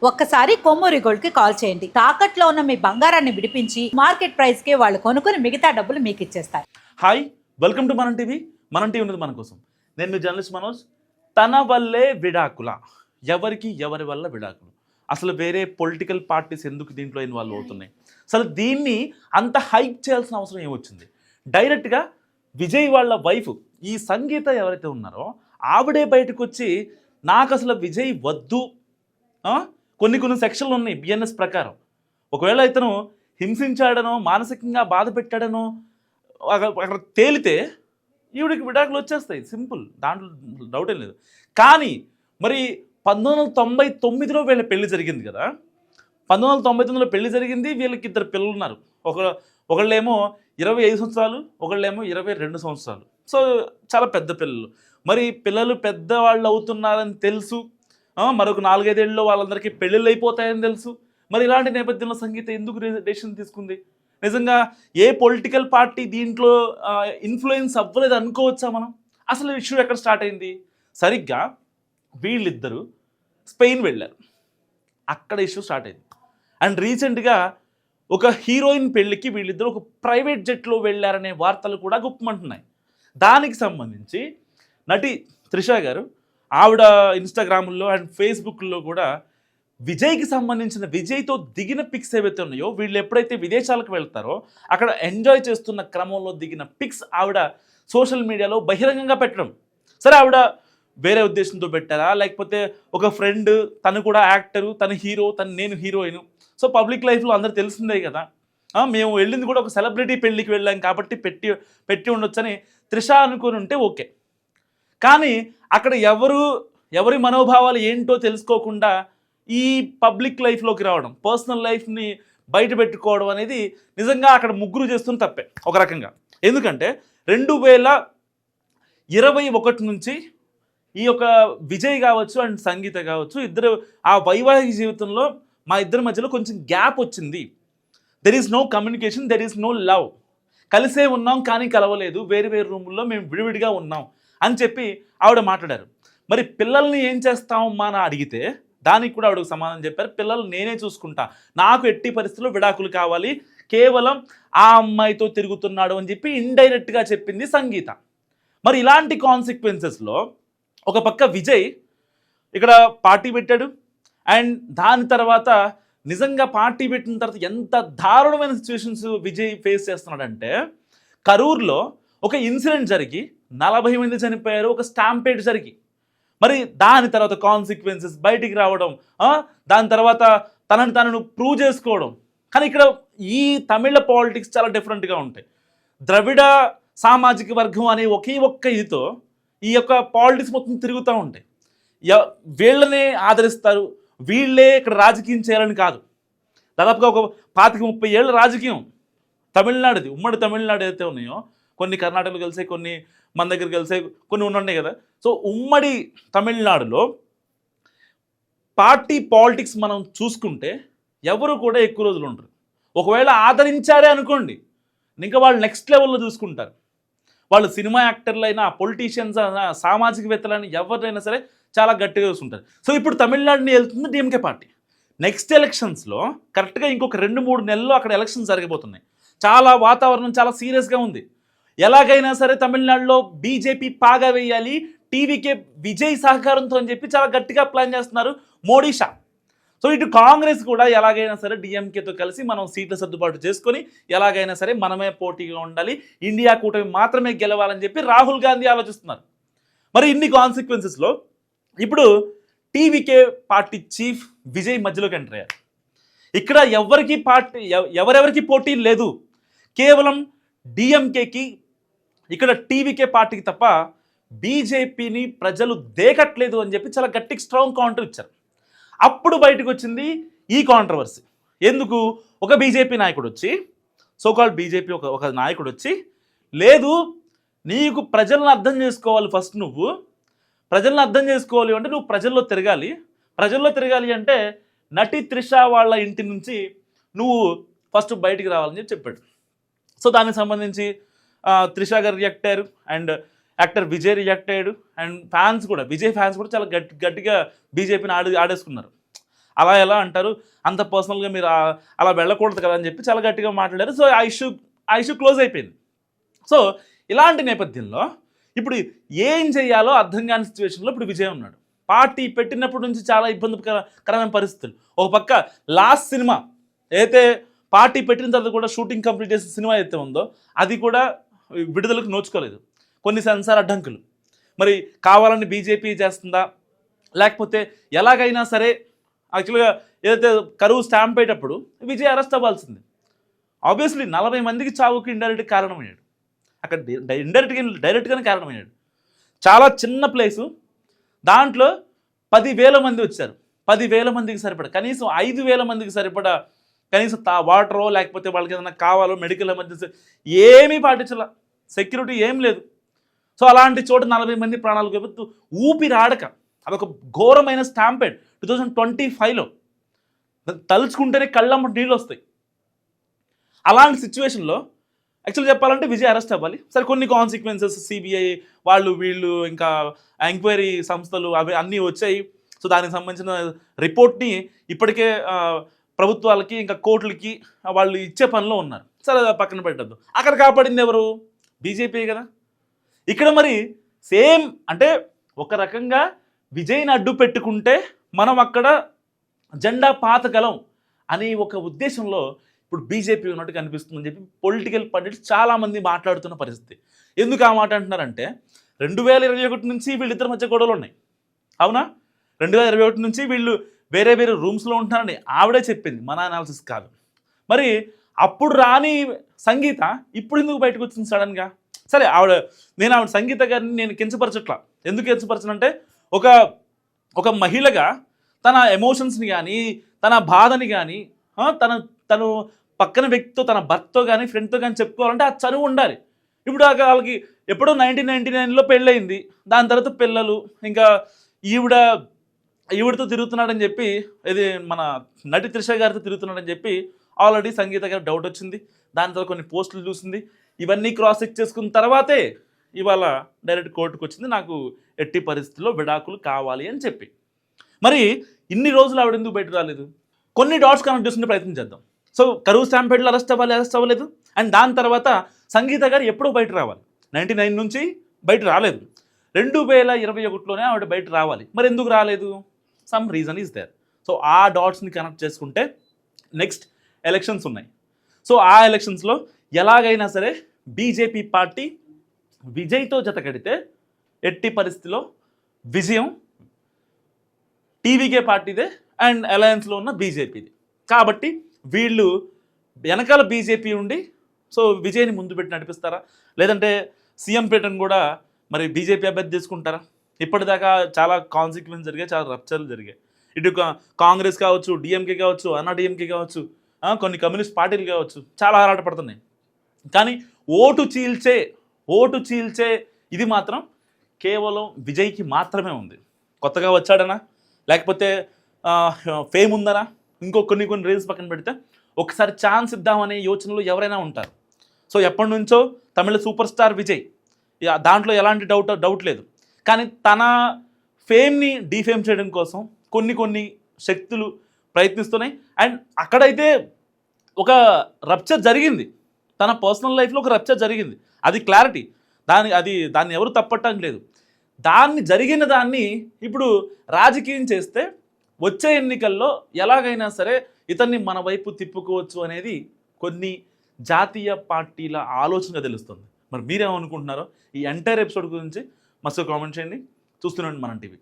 ఒక్కసారి కొమ్మూరి గోల్డ్ కి కాల్ చేయండి. తాకట్లో ఉన్న మీ బంగారాన్ని విడిపించి మార్కెట్ ప్రైస్ కి వాళ్ళు కొనుక్కుని మిగతా డబ్బులు మీకు ఇచ్చేస్తారు. హాయ్, వెల్కమ్ టు మనం టీవీ. మనం టీవీ ఉన్నది మన కోసం. నేను మీ జర్నలిస్ట్ మనోజ్. తన వల్లే విడాకుల, ఎవరి వల్ల విడాకులు? అసలు వేరే పొలిటికల్ పార్టీస్ ఎందుకు దీంట్లో ఇన్వాల్వ్ అవుతున్నాయి? అసలు దీన్ని అంత హైప్ చేయాల్సిన అవసరం ఏమొచ్చింది? డైరెక్ట్గా విజయ్ వాళ్ళ వైఫ్ ఈ సంగీత ఎవరైతే ఉన్నారో ఆవిడే బయటకు వచ్చి నాకు అసలు విజయ్ వద్దు, కొన్ని సెక్షన్లు ఉన్నాయి బిఎన్ఎస్ ప్రకారం. ఒకవేళ ఇతను హింసించాడనో మానసికంగా బాధ పెట్టాడనో అక్కడ తేలితే ఈవిడికి విడాకులు వచ్చేస్తాయి, సింపుల్, దాంట్లో డౌట్ ఏం లేదు. కానీ మరి 1999లో వీళ్ళ పెళ్లి జరిగింది కదా. 1999లో పెళ్లి జరిగింది, వీళ్ళకి ఇద్దరు పిల్లలు ఉన్నారు. ఒకళ్ళేమో 25 సంవత్సరాలు, ఒకళ్ళేమో 22 సంవత్సరాలు. సో చాలా పెద్ద పిల్లలు. మరి పిల్లలు పెద్దవాళ్ళు అవుతున్నారని తెలుసు, మరొక 4-5 ఏళ్ళలో వాళ్ళందరికీ పెళ్ళిళ్ళు అయిపోతాయని తెలుసు. మరి ఇలాంటి నేపథ్యంలో సంగీత ఎందుకు డెసిషన్ తీసుకుంది? నిజంగా ఏ పొలిటికల్ పార్టీ దీంట్లో ఇన్ఫ్లుయెన్స్ అవ్వలేదు అనుకోవచ్చా మనం? అసలు ఇష్యూ ఎక్కడ స్టార్ట్ అయింది? సరిగ్గా వీళ్ళిద్దరూ స్పెయిన్ వెళ్ళారు, అక్కడ ఇష్యూ స్టార్ట్ అయింది. అండ్ రీసెంట్గా ఒక హీరోయిన్ పెళ్ళికి వీళ్ళిద్దరూ ఒక ప్రైవేట్ జెట్లో వెళ్ళారనే వార్తలు కూడా గుప్పమంటున్నాయి. దానికి సంబంధించి నటి త్రిష గారు ఆవిడ ఇన్స్టాగ్రామ్లో అండ్ ఫేస్బుక్లో కూడా విజయ్కి సంబంధించిన విజయ్తో దిగిన పిక్స్ ఏవైతే ఉన్నాయో, వీళ్ళు ఎప్పుడైతే విదేశాలకు వెళ్తారో అక్కడ ఎంజాయ్ చేస్తున్న క్రమంలో దిగిన పిక్స్ ఆవిడ సోషల్ మీడియాలో బహిరంగంగా పెట్టడం. సరే, ఆవిడ వేరే ఉద్దేశంతో పెట్టారా, లేకపోతే ఒక ఫ్రెండ్, తను కూడా యాక్టరు, తను హీరో, నేను హీరోయిన్, సో పబ్లిక్ లైఫ్లో అందరు తెలిసిందే కదా. మేము వెళ్ళింది కూడా ఒక సెలబ్రిటీ పెళ్ళికి వెళ్ళాం కాబట్టి పెట్టి ఉండొచ్చని త్రిష అనుకుని ఉంటే ఓకే. కానీ అక్కడ ఎవరి మనోభావాలు ఏంటో తెలుసుకోకుండా ఈ పబ్లిక్ లైఫ్లోకి రావడం, పర్సనల్ లైఫ్ని బయట పెట్టుకోవడం అనేది నిజంగా అక్కడ ముగ్గురు చేస్తున్న తప్పే ఒక రకంగా. ఎందుకంటే 2021 నుంచి ఈ యొక్క విజయ్ కావచ్చు అండ్ సంగీత కావచ్చు, ఇద్దరు ఆ వైవాహిక జీవితంలో మా ఇద్దరి మధ్యలో కొంచెం గ్యాప్ వచ్చింది. There is no communication, there is no love. కలిసే ఉన్నాం కానీ కలవలేదు, వేరు రూముల్లో మేము విడివిడిగా ఉన్నాం అని చెప్పి ఆవిడ మాట్లాడారు. మరి పిల్లల్ని ఏం చేస్తామమ్మా అని అడిగితే దానికి కూడా ఆవిడకు సమాధానం చెప్పారు, పిల్లలు నేనే చూసుకుంటా, నాకు ఎట్టి పరిస్థితుల్లో విడాకులు కావాలి, కేవలం ఆ అమ్మాయితో తిరుగుతున్నాడు అని చెప్పి ఇండైరెక్ట్గా చెప్పింది సంగీత. మరి ఇలాంటి కాన్సిక్వెన్సెస్లో ఒక పక్క విజయ్ ఇక్కడ పార్టీ పెట్టాడు. అండ్ దాని తర్వాత నిజంగా పార్టీ పెట్టిన తర్వాత ఎంత దారుణమైన సిచ్యువేషన్స్ విజయ్ ఫేస్ చేస్తున్నాడంటే, కరూర్లో ఒక ఇన్సిడెంట్ జరిగి 40 మంది చనిపోయారు, ఒక స్టాంపేడ్ జరిగి. మరి దాని తర్వాత కాన్సిక్వెన్సెస్ బయటికి రావడం, దాని తర్వాత తనను ప్రూవ్ చేసుకోవడం. కానీ ఇక్కడ ఈ తమిళ పాలిటిక్స్ చాలా డిఫరెంట్గా ఉంటాయి. ద్రవిడ సామాజిక వర్గం అనే ఒక్క ఇదితో ఈ యొక్క పాలిటిక్స్ మొత్తం తిరుగుతూ ఉంటాయి. వీళ్ళనే ఆదరిస్తారు, వీళ్ళే ఇక్కడ రాజకీయం చేయాలని కాదు. దాదాపుగా ఒక 25-30 ఏళ్ళ రాజకీయం తమిళనాడుది, ఉమ్మడి తమిళనాడు ఏదైతే ఉన్నాయో, కొన్ని కర్ణాటకలో కలిసే, కొన్ని మన దగ్గర కలిసే, కొన్ని ఉన్నాయి కదా. సో ఉమ్మడి తమిళనాడులో పార్టీ పాలిటిక్స్ మనం చూసుకుంటే ఎవరు కూడా ఎక్కువ రోజులు ఉంటారు. ఒకవేళ ఆదరించారే అనుకోండి, ఇంకా వాళ్ళు నెక్స్ట్ లెవెల్లో చూసుకుంటారు. వాళ్ళు సినిమా యాక్టర్లు అయినా, పొలిటీషియన్స్ అయినా, సామాజికవేత్తలైనా, ఎవరైనా సరే చాలా గట్టిగా చూసుకుంటారు. సో ఇప్పుడు తమిళనాడుని వెళ్తుంది డిఎంకే పార్టీ. నెక్స్ట్ ఎలక్షన్స్లో కరెక్ట్గా ఇంకొక 2-3 నెలల్లో అక్కడ ఎలక్షన్స్ జరగబోతున్నాయి. చాలా వాతావరణం చాలా సీరియస్గా ఉంది. ఎలాగైనా సరే తమిళనాడులో బీజేపీ పాగా వేయాలి, టీవీకే విజయ్ సహకారంతో అని చెప్పి చాలా గట్టిగా ప్లాన్ చేస్తున్నారు మోడీ షా. సో ఇటు కాంగ్రెస్ కూడా ఎలాగైనా సరే డిఎంకేతో కలిసి మనం సీట్ల సర్దుబాటు చేసుకొని ఎలాగైనా సరే మనమే పోటీగా ఉండాలి, ఇండియా కూటమి మాత్రమే గెలవాలని చెప్పి రాహుల్ గాంధీ ఆలోచిస్తున్నారు. మరి ఇన్ని కాన్సిక్వెన్సెస్లో ఇప్పుడు టీవీకే పార్టీ చీఫ్ విజయ్ మధ్యలోకి ఎంటర్ అయ్యారు. ఇక్కడ ఎవరెవరికి పోటీ లేదు, కేవలం డిఎంకేకి, ఇక్కడ టీవీకే పార్టీకి తప్ప బీజేపీని ప్రజలు దేకట్లేదు అని చెప్పి చాలా గట్టిగా స్ట్రాంగ్ కౌంటర్ ఇచ్చారు. అప్పుడు బయటకు వచ్చింది ఈ కాంట్రవర్సీ. ఎందుకు? ఒక బీజేపీ నాయకుడు వచ్చి, సోకాల్డ్ బీజేపీ ఒక నాయకుడు వచ్చి, లేదు నీకు ప్రజలను అర్థం చేసుకోవాలి, ఫస్ట్ నువ్వు ప్రజలను అర్థం చేసుకోవాలి అంటే నువ్వు ప్రజల్లో తిరగాలి అంటే నటి త్రిష వాళ్ళ ఇంటి నుంచి నువ్వు ఫస్ట్ బయటికి రావాలని చెప్పాడు. సో దానికి సంబంధించి త్రిష గారు రియాక్ట్ అయ్యారు, అండ్ యాక్టర్ విజయ్ రియాక్ట్ అయ్యాడు, అండ్ విజయ్ ఫ్యాన్స్ కూడా చాలా గట్టిగా బీజేపీని ఆడేసుకున్నారు. అలా ఎలా అంటారు, అంత పర్సనల్గా మీరు అలా వెళ్ళకూడదు కదా అని చెప్పి చాలా గట్టిగా మాట్లాడారు. సో ఆ ఇష్యూ క్లోజ్ అయిపోయింది. సో ఇలాంటి నేపథ్యంలో ఇప్పుడు ఏం చేయాలో అర్థం కాని సిచ్యువేషన్లో ఇప్పుడు విజయ్ ఉన్నాడు. పార్టీ పెట్టినప్పటి నుంచి చాలా ఇబ్బందికరమైన పరిస్థితులు. ఒక పక్క లాస్ట్ సినిమా అయితే పార్టీ పెట్టిన తర్వాత కూడా షూటింగ్ కంప్లీట్ చేసిన సినిమా అయితే ఉందో అది కూడా విడుదలకు నోచుకోలేదు. కొన్ని సెన్సార్ అడ్డంకులు. మరి కావాలని బీజేపీ చేస్తుందా, లేకపోతే ఎలాగైనా సరే యాక్చువల్గా ఏదైతే కరువు స్టాంప్ అయ్యేటప్పుడు విజయ్ అరెస్ట్ అవ్వాల్సింది. ఆబ్వియస్లీ 40 మందికి చావుకి ఇండైరెక్ట్ కారణమయ్యాడు. అక్కడ డైరెక్ట్గానే కారణమయ్యాడు. చాలా చిన్న ప్లేసు, దాంట్లో 10,000 మంది వచ్చారు. 10,000 మందికి సరిపడా, కనీసం 5,000 మందికి సరిపడా కనీసం వాటరో లేకపోతే వాళ్ళకి ఏదైనా కావాలో మెడికల్ ఎమర్జెన్సీ ఏమీ పాటించాల, సెక్యూరిటీ ఏం లేదు. సో అలాంటి చోట 40 మంది ప్రాణాలు కోల్పోతూ ఊపిరాడక అదొక ఘోరమైన స్టాంపేడ్ 2025లో తలుచుకుంటేనే కళ్ళమ్మ నీళ్ళు వస్తాయి. అలాంటి సిచ్యువేషన్లో యాక్చువల్గా చెప్పాలంటే విజయ్ అరెస్ట్ అవ్వాలి. సరే కొన్ని కాన్సిక్వెన్సెస్ సిబిఐ వాళ్ళు వీళ్ళు ఇంకా ఎంక్వైరీ సంస్థలు అవి అన్నీ వచ్చాయి. సో దానికి సంబంధించిన రిపోర్ట్ని ఇప్పటికే ప్రభుత్వాలకి ఇంకా కోర్టులకి వాళ్ళు ఇచ్చే పనిలో ఉన్నారు. సరే పక్కన పెట్టద్దు. అక్కడ కాపాడింది ఎవరు? బీజేపీ కదా. ఇక్కడ మరి సేమ్ అంటే ఒక రకంగా విజయ్ని అడ్డు పెట్టుకుంటే మనం అక్కడ జెండా పాతగలం అనే ఒక ఉద్దేశంలో ఇప్పుడు బీజేపీ ఉన్నట్టు కనిపిస్తుందని చెప్పి పొలిటికల్ పండిట్స్ చాలామంది మాట్లాడుతున్న పరిస్థితి. ఎందుకు ఆ మాట అంటున్నారంటే 2021 నుంచి వీళ్ళిద్దరి మధ్య గొడవలు ఉన్నాయి. అవునా? 2021 నుంచి వీళ్ళు వేరే వేరే రూమ్స్లో ఉంటున్నారని ఆవిడే చెప్పింది, మన అనాలిసిస్ కాదు. మరి అప్పుడు రాని సంగీత ఇప్పుడు ఎందుకు బయటకు వచ్చింది సడన్గా? సరే నేను ఆవిడ సంగీత గారిని నేను కించపరచట్లా. ఎందుకు కించపరచనంటే ఒక మహిళగా తన ఎమోషన్స్ని కానీ తన బాధని కానీ తను పక్కన వ్యక్తితో తన భర్తతో కానీ ఫ్రెండ్తో కానీ చెప్పుకోవాలంటే ఆ చనువు ఉండాలి. ఇప్పుడు వాళ్ళకి ఎప్పుడో 1999లో పెళ్ళయింది, దాని తర్వాత పిల్లలు, ఇంకా ఈవిడతో తిరుగుతున్నాడని చెప్పి ఇది మన నటి త్రిష గారితో తిరుగుతున్నాడని చెప్పి ఆల్రెడీ సంగీత గారు డౌట్ వచ్చింది. దాని తర్వాత కొన్ని పోస్టులు చూసింది. ఇవన్నీ క్రాస్ చెక్ చేసుకున్న తర్వాతే ఇవాళ డైరెక్ట్ కోర్టుకు వచ్చింది, నాకు ఎట్టి పరిస్థితుల్లో విడాకులు కావాలి అని చెప్పి. మరి ఇన్ని రోజులు ఆవిడ ఎందుకు బయట రాలేదు? కొన్ని డాట్స్ కనెక్ట్ చేసుకునే ప్రయత్నం చేద్దాం. సో కరువు స్టాంపేడ్లో అరెస్ట్ అవ్వలేదు. అండ్ దాని తర్వాత సంగీత గారు ఎప్పుడూ బయట రావాలి. 99 నుంచి బయట రాలేదు. 2021లోనే ఆవిడ బయట రావాలి. మరి ఎందుకు రాలేదు? Some reason is there. So ఆ డాట్స్ని కనెక్ట్ చేసుకుంటే నెక్స్ట్ ఎలక్షన్స్ ఉన్నాయి. సో ఆ ఎలక్షన్స్లో ఎలాగైనా సరే బీజేపీ పార్టీ విజయ్తో జత కడితే ఎట్టి పరిస్థితిలో విజయం టీవీకే పార్టీదే అండ్ అలయన్స్లో ఉన్న బీజేపీది. కాబట్టి వీళ్ళు వెనకాల బీజేపీ ఉండి సో విజయ్ని ముందు పెట్టి నడిపిస్తారా, లేదంటే సీఎం పీఠను కూడా మరి బీజేపీ అభ్యర్థి తీసుకుంటారా? ఇప్పటిదాకా చాలా కాన్సిక్వెన్స్ జరిగాయి, చాలా రప్చర్లు జరిగాయి. ఇటు కాంగ్రెస్ కావచ్చు, డిఎంకే కావచ్చు, అన్నా డిఎంకే కావచ్చు, కొన్ని కమ్యూనిస్ట్ పార్టీలు కావచ్చు, చాలా ఆరాటపడుతున్నాయి. కానీ ఓటు చీల్చే ఇది మాత్రం కేవలం విజయ్కి మాత్రమే ఉంది. కొత్తగా వచ్చాడనా, లేకపోతే ఫేమ్ ఉందనా, కొన్ని రీల్స్ పక్కన పెడితే ఒకసారి ఛాన్స్ ఇద్దామనే యోచనలో ఎవరైనా ఉంటారు. సో ఎప్పటి నుంచో తమిళ సూపర్ స్టార్ విజయ్, దాంట్లో ఎలాంటి డౌట్ లేదు. కానీ తన ఫేమ్ని డీఫేమ్ చేయడం కోసం కొన్ని శక్తులు ప్రయత్నిస్తున్నాయి. అండ్ అక్కడైతే ఒక రప్చర్ జరిగింది, తన పర్సనల్ లైఫ్లో ఒక రప్చర్ జరిగింది, అది క్లారిటీ. దాన్ని ఎవరు తప్పట్టడం లేదు. జరిగిన దాన్ని ఇప్పుడు రాజకీయం చేస్తే వచ్చే ఎన్నికల్లో ఎలాగైనా సరే ఇతన్ని మన వైపు తిప్పుకోవచ్చు అనేది కొన్ని జాతీయ పార్టీల ఆలోచనగా తెలుస్తుంది. మరి మీరేమనుకుంటున్నారో ఈ ఎంటైర్ ఎపిసోడ్ గురించి మస్తు కామెంట్ చేయండి. చూస్తున్నాండి మనం టీవీ.